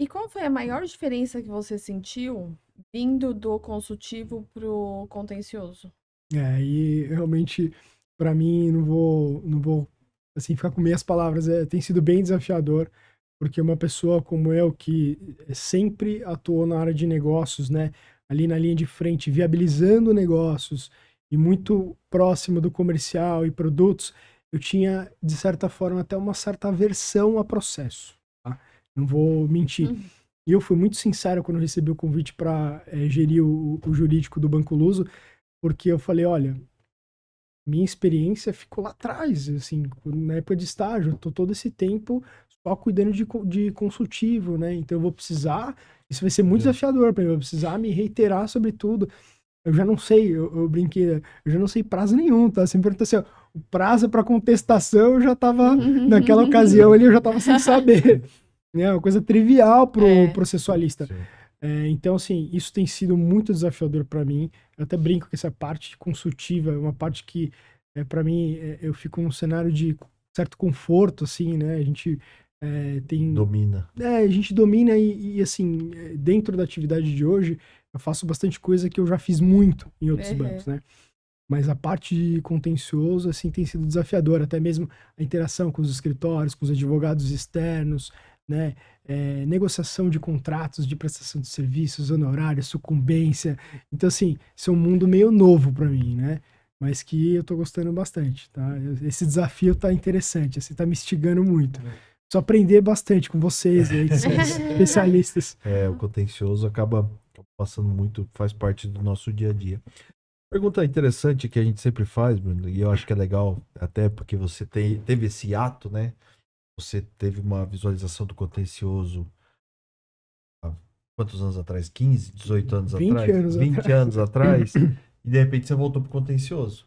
E qual foi a maior diferença que você sentiu vindo do consultivo pro contencioso? E realmente, para mim, não vou assim, ficar com meias palavras, tem sido bem desafiador, porque uma pessoa como eu, que sempre atuou na área de negócios, né, ali na linha de frente, viabilizando negócios e muito próximo do comercial e produtos, eu tinha, de certa forma, até uma certa aversão a processo, tá? Não vou mentir. E eu fui muito sincero quando eu recebi o convite para gerir o jurídico do Banco Luso, porque eu falei, olha, minha experiência ficou lá atrás, assim, na época de estágio, eu tô todo esse tempo só cuidando de consultivo, né? Então eu vou precisar, isso vai ser muito desafiador para mim, eu vou precisar me reiterar sobre tudo. Eu já não sei, eu brinquei, eu já não sei prazo nenhum, tá? Você me pergunta assim, ó, o prazo para contestação eu já tava, naquela ocasião ali, eu já tava sem saber. É uma coisa trivial pro processualista. Então, assim, isso tem sido muito desafiador para mim. Eu até brinco que essa parte consultiva é uma parte que, para mim, eu fico num cenário de certo conforto, assim, né? A gente tem... Domina. A gente domina e, assim, dentro da atividade de hoje, eu faço bastante coisa que eu já fiz muito em outros bancos, né? Mas a parte de contencioso, assim, tem sido desafiadora. Até mesmo a interação com os escritórios, com os advogados externos, né? Negociação de contratos de prestação de serviços, honorários, sucumbência. Então, assim, isso é um mundo meio novo para mim, né? Mas que eu tô gostando bastante, tá? Esse desafio tá interessante, assim, tá me instigando muito. Preciso aprender bastante com vocês aí, que são especialistas. O contencioso acaba passando muito, faz parte do nosso dia a dia. Pergunta interessante que a gente sempre faz, Bruno, e eu acho que é legal, até porque você teve esse ato, né? Você teve uma visualização do contencioso há quantos anos atrás? 15, 18 anos 20 atrás? anos 20 atrás. anos atrás, e de repente você voltou pro contencioso.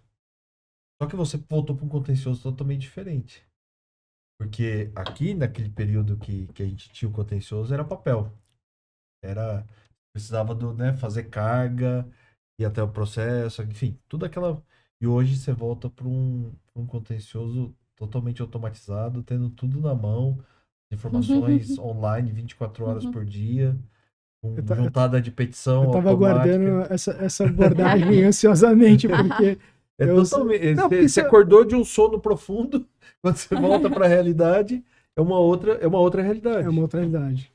Só que você voltou para um contencioso totalmente diferente. Porque aqui, naquele período que a gente tinha o contencioso, era papel. Precisava fazer carga, ir até o processo, enfim, tudo aquela... E hoje você volta para um contencioso totalmente automatizado, tendo tudo na mão, informações online 24 horas por dia, com juntada de petição automática. Eu tava aguardando essa abordagem ansiosamente, porque... totalmente... Você acordou de um sono profundo, quando você volta para a realidade, é uma outra realidade. É uma outra realidade.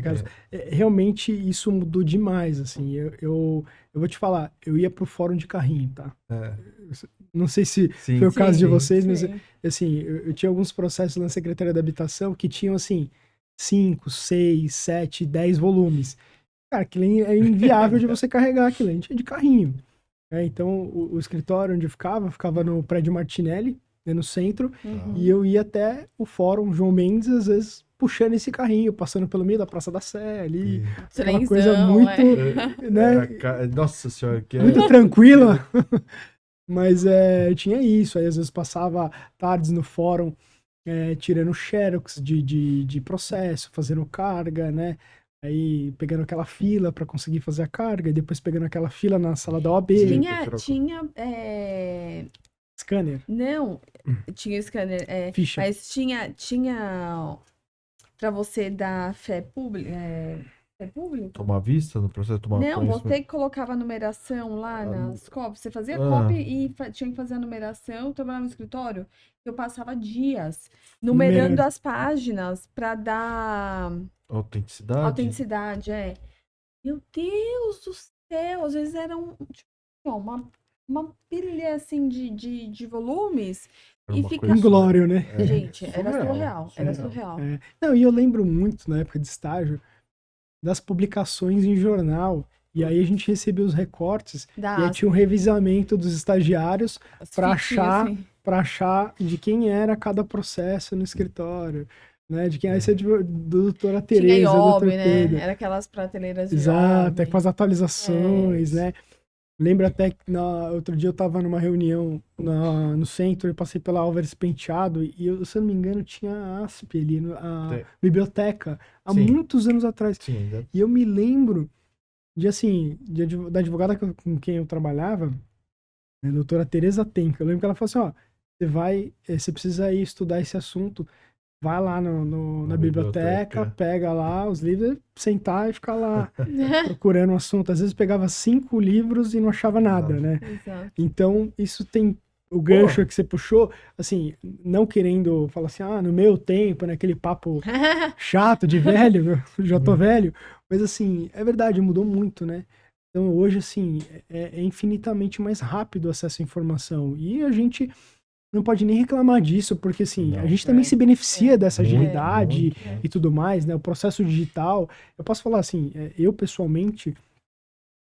Cara, realmente isso mudou demais, assim, eu vou te falar, eu ia pro fórum de carrinho, tá? Não sei se foi o caso de vocês, mas assim, eu tinha alguns processos na Secretaria da Habitação que tinham, assim, 5, 6, 7, 10 volumes. Cara, aquilo é inviável de você carregar aquilo, a gente é de carrinho. Então, o escritório onde eu ficava no prédio Martinelli, no centro, e eu ia até o fórum João Mendes, às vezes, puxando esse carrinho, passando pelo meio da Praça da Sé ali, aquela coisa muito, né? Nossa senhora, muito tranquila, mas tinha isso, aí às vezes passava tardes no fórum, tirando xerox de processo, fazendo carga, né? Aí pegando aquela fila para conseguir fazer a carga, e depois pegando aquela fila na sala da OAB, scanner, Não, tinha scanner, ficha. mas tinha para você dar fé pública, fé pública? Tomar vista no processo, tomar Não, conhecimento. você que colocava a numeração lá Ah, nas cópias. Você fazia ah. cópia e tinha que fazer a numeração. Eu trabalhava no escritório, eu passava dias numerando as páginas para dar Autenticidade. Meu Deus do céu, às vezes era uma pilha assim de volumes Era e uma fica. coisa- Inglório, né? Gente, era Surreal, surreal, era surreal. Não, e eu lembro muito, na época de estágio, das publicações em jornal. E aí a gente recebia os recortes e aí tinha um revisamento dos estagiários para achar de quem era cada processo no escritório, né? De quem é esse doutora Tereza, tinha doutor IOB, Pedro. né? Era aquelas prateleiras de Exato, IOB. com as atualizações, né? Lembro até que outro dia eu estava numa reunião no centro e passei pela Álvares Penteado e, se eu não me engano, tinha a ASP ali, a biblioteca, há muitos anos atrás. Sim, e eu me lembro da advogada com quem eu trabalhava, a doutora Tereza Tenca. Eu lembro que ela falou assim, você precisa ir estudar esse assunto, vai lá na biblioteca, pega lá os livros, sentar e ficar lá procurando o assunto. Às vezes pegava 5 livros e não achava nada, né? Exato. Então, isso tem o gancho que você puxou, assim, não querendo falar assim, no meu tempo, né, aquele papo chato de velho, já tô velho, mas assim, é verdade, mudou muito, né? Então, hoje, assim, é infinitamente mais rápido o acesso à informação. E a gente não pode nem reclamar disso, porque assim, a gente também se beneficia dessa agilidade e tudo mais, né? O processo digital, eu posso falar assim, eu pessoalmente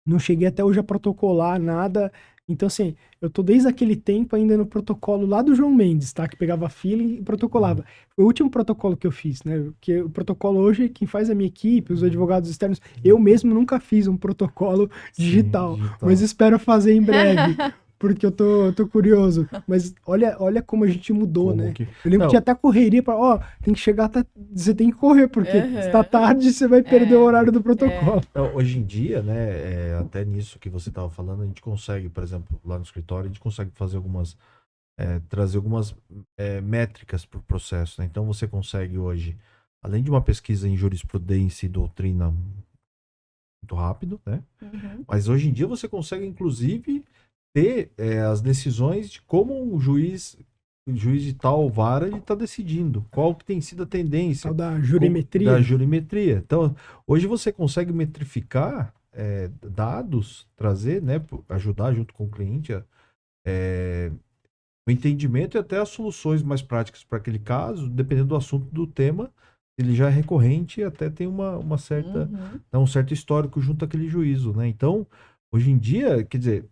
não cheguei até hoje a protocolar nada, então assim, eu tô desde aquele tempo ainda no protocolo lá do João Mendes, tá? Que pegava fila e protocolava. Foi o último protocolo que eu fiz, né? Porque o protocolo hoje, quem faz é a minha equipe, os advogados externos, eu mesmo nunca fiz um protocolo digital. Mas espero fazer em breve. Porque eu tô curioso. Mas olha como a gente mudou, né? Eu lembro que tinha até correria para, tem que chegar, você tem que correr, porque se tá tarde, você vai perder o horário do protocolo. Hoje em dia, né, até nisso que você estava falando, a gente consegue, por exemplo, lá no escritório, a gente consegue fazer trazer algumas métricas para o processo, né? Então você consegue hoje, além de uma pesquisa em jurisprudência e doutrina muito rápido, né? Mas hoje em dia você consegue, inclusive, ter as decisões de como o juiz de tal vara ele está decidindo, qual que tem sido a tendência. Da jurimetria. Da jurimetria. Então, hoje você consegue metrificar dados, trazer, né, ajudar junto com o cliente o entendimento e até as soluções mais práticas para aquele caso, dependendo do assunto, do tema, ele já é recorrente e até tem uma certa, um certo histórico junto àquele juízo, né? Então, hoje em dia, quer dizer,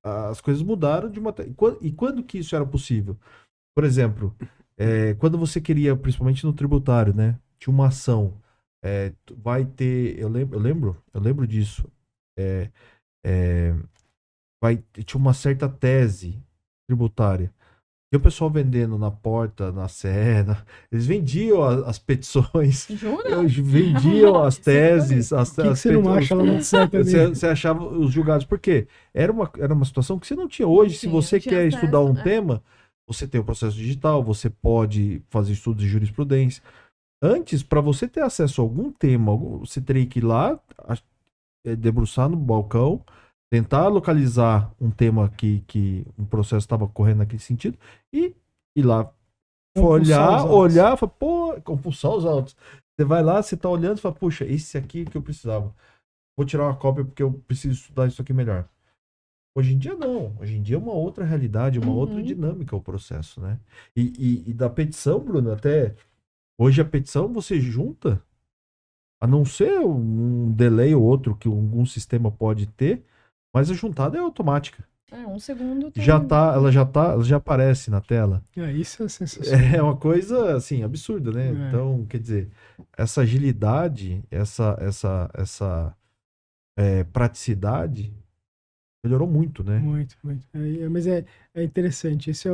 as coisas mudaram e quando que isso era possível? Por exemplo, quando você queria, principalmente no tributário, né? Tinha uma ação, vai ter, eu lembro disso, tinha uma certa tese tributária. E o pessoal vendendo na porta, na cena, eles vendiam as petições, vendiam as teses. Que você não acha lá no site também? Você achava os julgados. Por quê? Era uma situação que você não tinha hoje. Se você quer estudar um tema, você tem o processo digital, você pode fazer estudos de jurisprudência. Antes, para você ter acesso a algum tema, você teria que ir lá, debruçar no balcão, tentar localizar um tema que um processo estava correndo naquele sentido e ir lá olhar, falar, compulsar os autos. Você vai lá, você tá olhando e fala, puxa, esse aqui que eu precisava. Vou tirar uma cópia porque eu preciso estudar isso aqui melhor. Hoje em dia não. Hoje em dia é uma outra realidade, uma outra dinâmica o processo, né? E da petição, Bruno, até hoje a petição você junta, a não ser um delay ou outro que algum sistema pode ter, mas a juntada é automática. Um segundo tem... Ela já aparece na tela. Isso é sensacional. É uma coisa, assim, absurda, né? Então, quer dizer, essa agilidade, essa praticidade melhorou muito, né? Muito. Mas é interessante. Esse é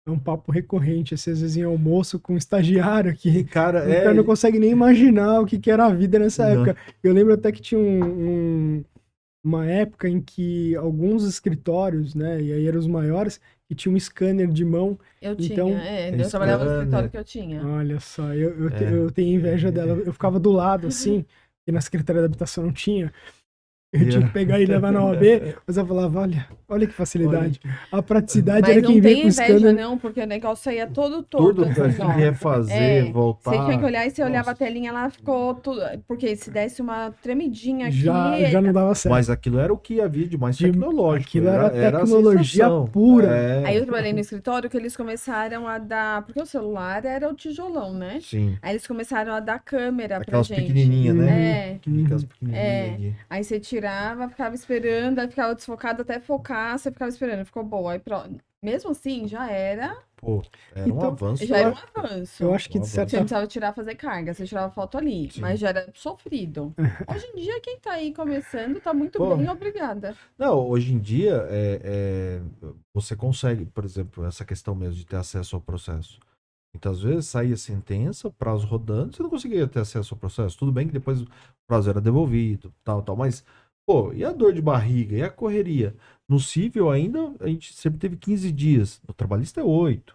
um papo recorrente, assim, às vezes em almoço com um estagiário E, que cara, o cara não consegue nem imaginar o que que era a vida nessa Não. época. Eu lembro até que tinha uma época em que alguns escritórios, né, e aí eram os maiores, que tinha um scanner de mão. Eu Então, tinha, eu trabalhava no escritório que eu tinha. olha só, eu É. eu tenho inveja dela. Eu ficava do lado, assim, e na Secretaria da Habitação não tinha. Eu tinha que pegar e levar na OAB, mas eu falava, olha que facilidade. A praticidade Mas era não quem veio tem com o inveja, scanner. não, porque o negócio saía todo Tudo torto. pra assim, ó. quem refazer, voltar. Você tinha que olhar e você olhava a Nossa. telinha lá, ficou tudo. Porque se desse uma tremidinha aqui. Já não dava certo. Mas aquilo era o que havia de mais tecnológico. Aquilo era a tecnologia sensação. pura. É, Aí eu trabalhei no escritório que eles começaram a dar. Porque o celular era o tijolão, né? sim. Aí eles começaram a dar câmera Aquelas pra gente. pequenininhas, né? É. Aquelas pequenininhas ali. Aí você tirava, ficava esperando, aí ficava desfocado até focar, você ficava esperando, ficou boa. Aí mesmo assim, já era Pô, era um Então, avanço. Já era um avanço. Eu acho que de Você certa não precisava tirar, fazer carga, você tirava foto ali, Sim. mas já era sofrido. Hoje em dia, quem tá aí começando tá muito Pô. bem, obrigada. Não, hoje em dia, você consegue, por exemplo, essa questão mesmo de ter acesso ao processo. Muitas vezes saía sentença, prazo rodando, você não conseguia ter acesso ao processo. Tudo bem que depois o prazo era devolvido, tal, mas, pô, e a dor de barriga, e a correria? No cível ainda, a gente sempre teve 15 dias, no trabalhista é 8.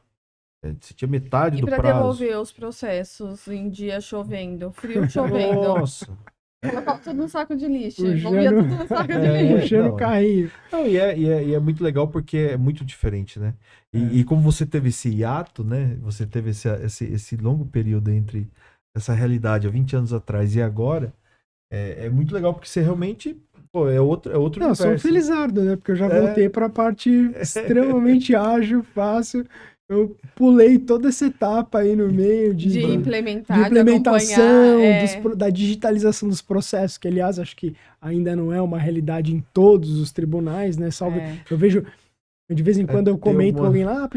Você tinha metade E do pra prazo. devolver os processos em dia chovendo, frio chovendo, Nossa. colocava tudo no saco de lixo, O envolvia Jano- tudo no saco de É, lixo. puxando não, o carrinho. Não, e é muito legal porque é muito diferente, né? E como você teve esse hiato, né? Você teve esse longo período entre essa realidade há 20 anos atrás e agora, é muito legal porque você realmente, pô, é outro Não, eu sou um universo. felizardo, né? Porque eu já É. voltei pra parte extremamente ágil, fácil. Eu pulei toda essa etapa aí no meio De de implementar, de implementação, acompanhar. da digitalização dos processos, que aliás acho que ainda não é uma realidade em todos os tribunais, né? Salvo, eu vejo, de vez em quando eu tem comento com uma- alguém lá,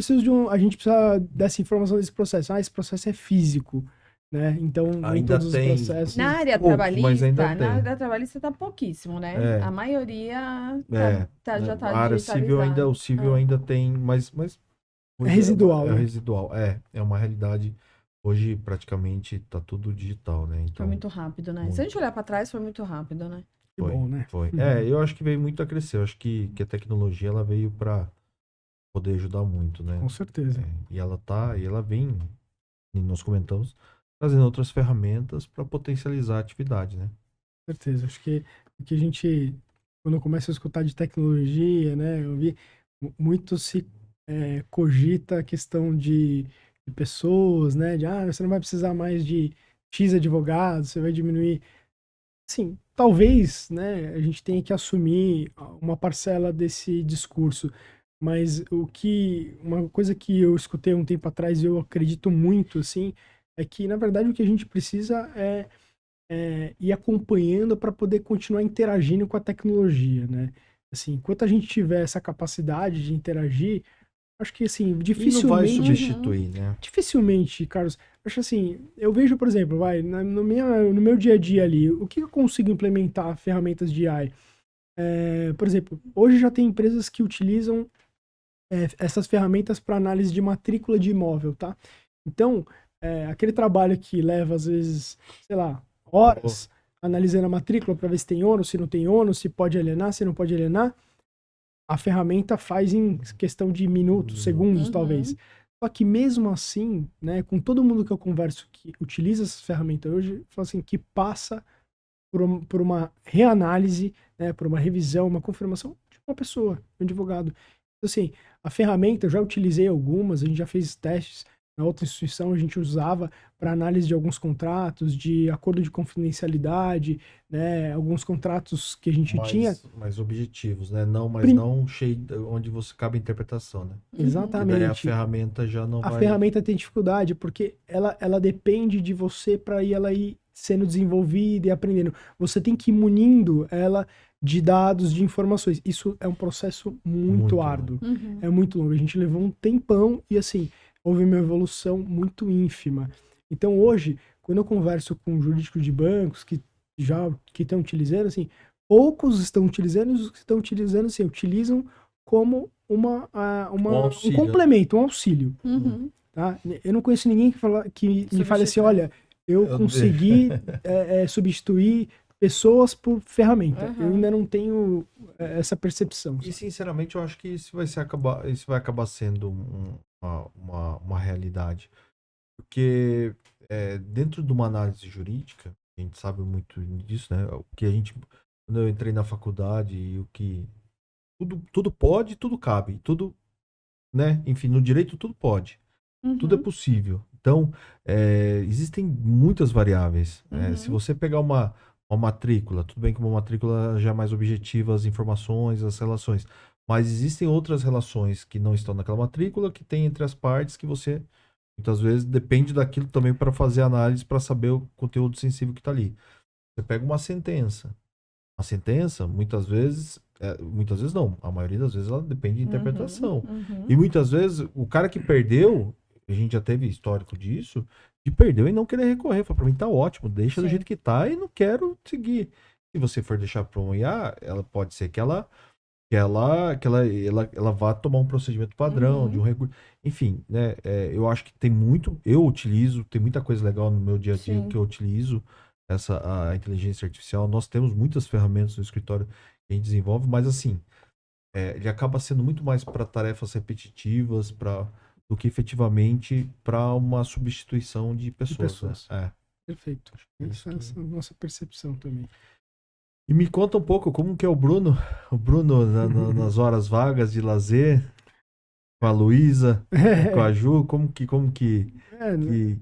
a gente precisa dessa informação desse processo. Esse processo é físico, né? Então, nem Ainda todos os tem. processos... Na área Poucos, trabalhista, mas ainda na tem. área trabalhista tá pouquíssimo, né? É. A maioria já tá A área civil digitalizada. o civil ainda tem, mas É residual, É né? residual, é uma realidade. Hoje praticamente tá tudo digital, né? Foi Então, muito rápido, né? Se a muito. gente olhar pra trás, foi muito rápido, né? Que bom, né? Foi. Uhum. Eu acho que veio muito a crescer. Eu acho que a tecnologia ela veio para poder ajudar muito, né? Com certeza. E ela vem, e nós comentamos, trazendo outras ferramentas para potencializar a atividade, né? Com certeza. Acho que o que a gente, quando começa a escutar de tecnologia, né? Eu vi muito se cogita a questão de pessoas, né? De, você não vai precisar mais de X advogados, você vai diminuir. Sim, talvez, né? A gente tenha que assumir uma parcela desse discurso. Mas uma coisa que eu escutei um tempo atrás e eu acredito muito, assim, é que, na verdade, o que a gente precisa é ir acompanhando para poder continuar interagindo com a tecnologia, né? Assim, enquanto a gente tiver essa capacidade de interagir, acho que, assim, E não vai dificilmente... substituir, né? Dificilmente, Carlos. Acho assim, eu vejo, por exemplo, no meu dia a dia ali, o que eu consigo implementar ferramentas de AI? Por exemplo, hoje já tem empresas que utilizam essas ferramentas para análise de matrícula de imóvel, tá? Então, aquele trabalho que leva, às vezes, sei lá, horas analisando a matrícula para ver se tem ônus, se não tem ônus, se pode alienar, se não pode alienar, a ferramenta faz em questão de minutos, segundos, talvez. Só que mesmo assim, né, com todo mundo que eu converso que utiliza essas ferramentas hoje, fala assim, que passa por uma reanálise, né, por uma revisão, uma confirmação de uma pessoa, de um advogado. Então, assim, a ferramenta, eu já utilizei algumas, a gente já fez testes na outra instituição, a gente usava para análise de alguns contratos, de acordo de confidencialidade, né, alguns contratos que a gente tinha. Mais objetivos, né? Não cheio onde você cabe a interpretação, né? Exatamente. E daí a ferramenta já não vai... A ferramenta tem dificuldade porque ela depende de você para ela ir sendo desenvolvida e aprendendo. Você tem que ir munindo ela de dados, de informações. Isso é um processo muito árduo. É muito longo. A gente levou um tempão e, assim, houve uma evolução muito ínfima. Então, hoje, quando eu converso com jurídicos de bancos que estão utilizando, assim, poucos estão utilizando e os que estão utilizando, assim, utilizam como um auxílio. complemento, um auxílio. Uhum. Tá? Eu não conheço ninguém que me fale assim, olha, eu consegui substituir pessoas por ferramenta. Eu ainda não tenho essa percepção. E sinceramente eu acho que isso vai acabar sendo uma realidade. Porque dentro de uma análise jurídica, a gente sabe muito disso, né? O que quando eu entrei na faculdade, e o que tudo pode, tudo cabe, tudo, né? Enfim, no direito tudo pode. Tudo é possível. Então, existem muitas variáveis. Se você pegar uma matrícula, tudo bem que uma matrícula já é mais objetiva, as informações, as relações. Mas existem outras relações que não estão naquela matrícula, que tem entre as partes, que você, muitas vezes, depende daquilo também para fazer análise, para saber o conteúdo sensível que está ali. Você pega uma sentença. A sentença, muitas vezes não, a maioria das vezes ela depende de interpretação. E muitas vezes, o cara que perdeu, a gente já teve histórico disso, de perdeu e não querer recorrer. Fala, pra mim tá ótimo, deixa do jeito que tá e não quero seguir. Se você for deixar para um IA, ela pode ser que ela vá tomar um procedimento padrão, de um recurso. Enfim, né? Eu acho que tem muita coisa legal no meu dia a dia que eu utilizo a inteligência artificial. Nós temos muitas ferramentas no escritório que a gente desenvolve, mas assim, ele acaba sendo muito mais para tarefas repetitivas, do que efetivamente para uma substituição de pessoas. Né? Perfeito. Essa é a nossa percepção também. E me conta um pouco como que é o Bruno nas horas vagas de lazer, com a Luísa, com a Ju, como que...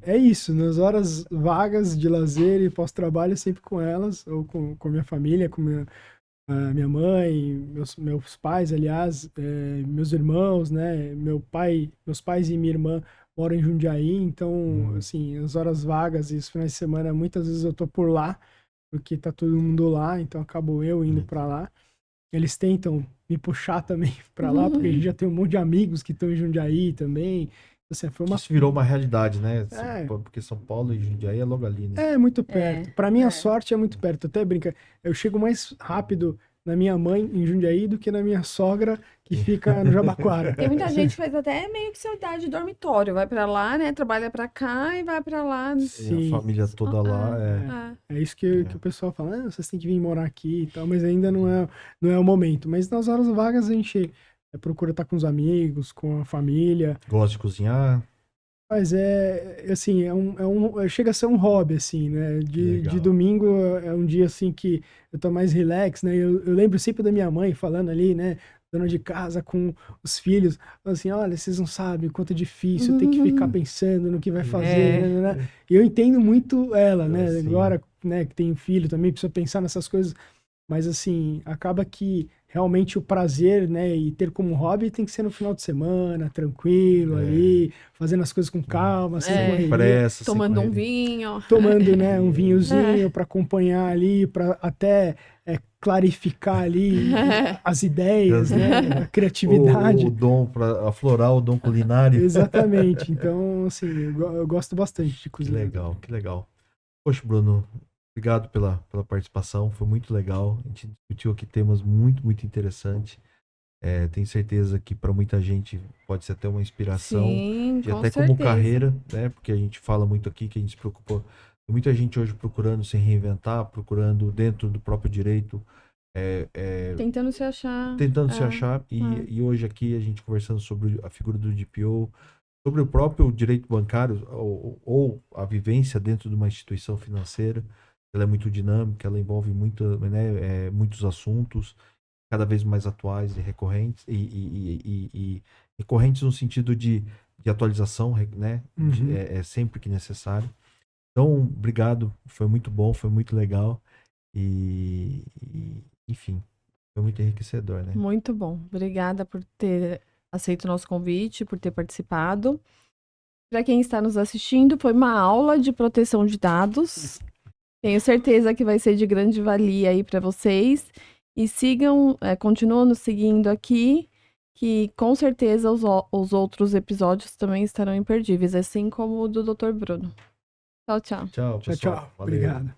É isso, nas horas vagas de lazer e pós-trabalho, sempre com elas, ou com a minha família, com minha mãe, meus pais, aliás, meus irmãos, né? Meus pais e minha irmã moram em Jundiaí, então, assim, as horas vagas e os finais de semana, muitas vezes eu tô por lá, porque tá todo mundo lá, então acabo eu indo para lá. Eles tentam me puxar também para lá, porque a gente já tem um monte de amigos que estão em Jundiaí também. Assim, Isso virou uma realidade, né? Porque São Paulo e Jundiaí é logo ali, né? É muito perto. Para minha sorte é muito perto. Até brinca, eu chego mais rápido na minha mãe em Jundiaí do que na minha sogra que fica no Jabaquara. Tem muita gente que faz até meio que saudade de dormitório, vai pra lá, né, trabalha pra cá e vai pra lá. Sim. A família toda lá. É isso que o pessoal fala, vocês têm que vir morar aqui e tal, mas ainda não é o momento. Mas nas horas vagas a gente procura estar com os amigos, com a família. Gosta de cozinhar. Mas assim, chega a ser um hobby, assim, né? De domingo é um dia, assim, que eu tô mais relax, né? Eu lembro sempre da minha mãe falando ali, né? Dona de casa com os filhos, assim, olha, vocês não sabem o quanto é difícil ter que ficar pensando no que vai fazer, né? E eu entendo muito ela, né? Sim. Agora, né, que tem filho também, precisa pensar nessas coisas. Mas, assim, acaba que realmente o prazer, né, e ter como hobby tem que ser no final de semana, tranquilo ali, fazendo as coisas com calma, sem pressa, tomando um vinho. Tomando, né, um vinhozinho para acompanhar ali, para até clarificar ali as ideias, né, a criatividade. O dom, para aflorar o dom culinário. Exatamente. Então, assim, eu gosto bastante de cozinhar. Que legal. Poxa, Bruno, obrigado pela participação, foi muito legal. A gente discutiu aqui temas muito, muito interessantes. Tenho certeza que para muita gente pode ser até uma inspiração. Sim, e até como carreira, né? Porque a gente fala muito aqui que a gente se preocupa. Tem muita gente hoje procurando se reinventar, procurando dentro do próprio direito. Tentando se achar. E hoje aqui a gente conversando sobre a figura do DPO, sobre o próprio direito bancário ou a vivência dentro de uma instituição financeira. Ela é muito dinâmica, ela envolve muitos assuntos, cada vez mais atuais e recorrentes, e recorrentes no sentido de atualização, né? Sempre que necessário. Então, obrigado, foi muito bom, foi muito legal, enfim, foi muito enriquecedor, né? Muito bom, obrigada por ter aceito o nosso convite, por ter participado. Para quem está nos assistindo, foi uma aula de proteção de dados. Tenho certeza que vai ser de grande valia aí para vocês. E continuam nos seguindo aqui, que com certeza os outros episódios também estarão imperdíveis, assim como o do Dr. Bruno. Tchau, tchau. Tchau, pessoal. Tchau. Obrigado.